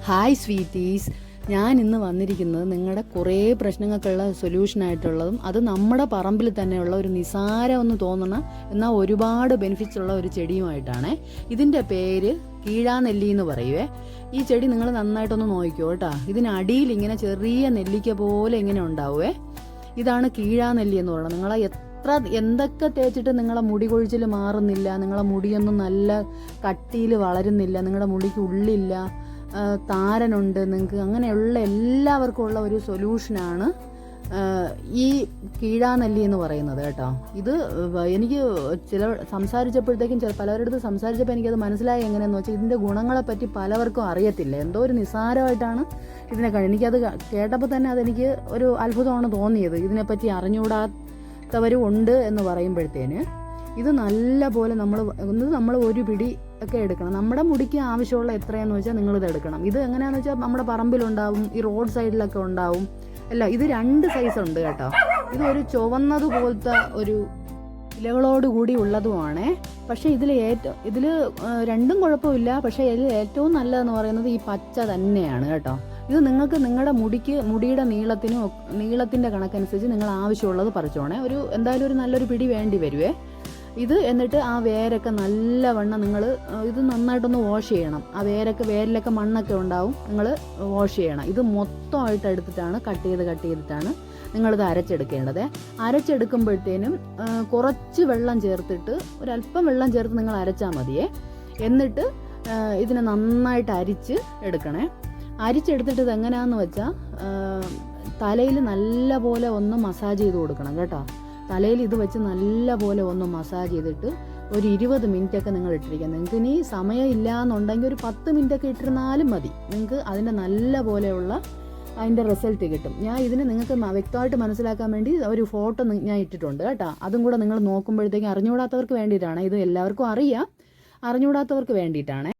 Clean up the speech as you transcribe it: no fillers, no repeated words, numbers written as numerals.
Hi sweeties, ഞാൻ ഇന്ന് വന്നിരിക്കുന്നത് നിങ്ങളുടെ കുറേ പ്രശ്നങ്ങൾക്കുള്ള സൊല്യൂഷനായിട്ടുള്ളതും അത് നമ്മുടെ പറമ്പിൽ തന്നെയുള്ള ഒരു നിസാരമെന്ന് തോന്നുന്ന എന്നാൽ ഒരുപാട് ബെനിഫിറ്റ്സ് ഉള്ള ഒരു ചെടിയുമായിട്ടാണ്. ഇതിൻ്റെ പേര് കീഴാനെല്ലി എന്ന് പറയുവേ. ഈ ചെടി നിങ്ങൾ നന്നായിട്ടൊന്ന് നോക്കിക്കോ കേട്ടോ. ഇതിനടിയിൽ ഇങ്ങനെ ചെറിയ നെല്ലിക്ക പോലെ ഇങ്ങനെ ഉണ്ടാവുമേ. ഇതാണ് കീഴാനെല്ലി എന്ന് പറയുന്നത്. നിങ്ങളെ എന്തൊക്കെ തേച്ചിട്ട് നിങ്ങളെ മുടി കൊഴിച്ചിൽ മാറുന്നില്ല, നിങ്ങളെ മുടിയൊന്നും നല്ല കട്ടിയിൽ വളരുന്നില്ല, നിങ്ങളുടെ മുടിക്ക് ഉള്ളില്ല, താരനുണ്ട് നിങ്ങൾക്ക്, അങ്ങനെയുള്ള എല്ലാവർക്കും ഉള്ള ഒരു സൊല്യൂഷനാണ് ഈ കീഴാനെല്ലി എന്ന് പറയുന്നത് കേട്ടോ. ഇത് എനിക്ക് സംസാരിച്ചപ്പോഴത്തേക്കും പലവരുടെ സംസാരിച്ചപ്പോൾ എനിക്കത് മനസ്സിലായി. എങ്ങനെയാണെന്ന് വെച്ചാൽ ഇതിൻ്റെ ഗുണങ്ങളെപ്പറ്റി പലവർക്കും അറിയത്തില്ല. എന്തോ ഒരു നിസ്സാരമായിട്ടാണ് ഇതിനെ എനിക്കത് കേട്ടപ്പോൾ തന്നെ അതെനിക്ക് ഒരു അത്ഭുതമാണ് തോന്നിയത്. ഇതിനെപ്പറ്റി അറിഞ്ഞുകൂടാത്തവരും ഉണ്ട് എന്ന് പറയുമ്പോഴത്തേന് ഇത് നല്ല പോലെ നമ്മൾ ഒരു പിടി ഒക്കെ എടുക്കണം. നമ്മുടെ മുടിക്ക് ആവശ്യമുള്ള എത്രയാന്ന് വെച്ചാൽ നിങ്ങളിത് എടുക്കണം. ഇത് എങ്ങനെയാണെന്ന് വെച്ചാൽ നമ്മുടെ പറമ്പിലുണ്ടാവും, ഈ റോഡ് സൈഡിലൊക്കെ ഉണ്ടാവും. അല്ല, ഇത് 2 സൈസ് ഉണ്ട് കേട്ടോ. ഇത് ഒരു ചുവന്നതുപോലത്തെ ഒരു ഇലകളോട് കൂടി ഉള്ളതുമാണ്. പക്ഷേ ഇതിൽ രണ്ടും കുഴപ്പമില്ല. പക്ഷേ ഇതിൽ ഏറ്റവും നല്ലതെന്ന് പറയുന്നത് ഈ പച്ച തന്നെയാണ് കേട്ടോ. ഇത് നിങ്ങൾക്ക് നിങ്ങളുടെ മുടിയുടെ നീളത്തിൻ്റെ കണക്കനുസരിച്ച് നിങ്ങൾ ആവശ്യമുള്ളത് പറിച്ചോണേ. എന്തായാലും ഒരു നല്ലൊരു പിടി വേണ്ടി വരുവേ ഇത്. എന്നിട്ട് ആ വേരൊക്കെ നല്ലവണ്ണം ഇത് നന്നായിട്ടൊന്ന് വാഷ് ചെയ്യണം. ആ വേരിലൊക്കെ മണ്ണൊക്കെ ഉണ്ടാവും, നിങ്ങൾ വാഷ് ചെയ്യണം. ഇത് മൊത്തമായിട്ട് എടുത്തിട്ടാണ് കട്ട് ചെയ്തിട്ടാണ് നിങ്ങളിത് അരച്ചെടുക്കേണ്ടത്. അരച്ചെടുക്കുമ്പോഴത്തേനും കുറച്ച് വെള്ളം ചേർത്തിട്ട്, ഒരല്പം വെള്ളം ചേർത്ത് നിങ്ങൾ അരച്ചാൽ മതിയേ. എന്നിട്ട് ഇതിനെ നന്നായിട്ട് അരിച്ചെടുക്കണേ. അരിച്ചെടുത്തിട്ട് ഇത് എങ്ങനെയാണെന്ന് വെച്ചാൽ തലയിൽ നല്ല പോലെ ഒന്ന് മസാജ് ചെയ്ത് കൊടുക്കണം കേട്ടോ. തലയിൽ ഇത് വെച്ച് നല്ല പോലെ ഒന്ന് മസാജ് ചെയ്തിട്ട് ഒരു 20 മിനിറ്റൊക്കെ നിങ്ങൾ ഇട്ടിരിക്കുക. നിങ്ങൾക്ക് ഇനി സമയം ഇല്ല എന്നുണ്ടെങ്കിൽ ഒരു 10 മിനിറ്റൊക്കെ ഇട്ടിരുന്നാലും മതി. നിങ്ങൾക്ക് അതിൻ്റെ നല്ല പോലെയുള്ള അതിൻ്റെ റിസൾട്ട് കിട്ടും. ഞാൻ ഇതിന് നിങ്ങൾക്ക് വ്യക്തമായിട്ട് മനസ്സിലാക്കാൻ വേണ്ടി ഒരു ഫോട്ടോ ഞാൻ ഇട്ടിട്ടുണ്ട് കേട്ടോ. അതും കൂടെ നിങ്ങൾ നോക്കുമ്പോഴത്തേക്കും അറിഞ്ഞുകൂടാത്തവർക്ക് വേണ്ടിയിട്ടാണ്. ഇത് എല്ലാവർക്കും അറിയാം, അറിഞ്ഞുകൂടാത്തവർക്ക് വേണ്ടിയിട്ടാണ്.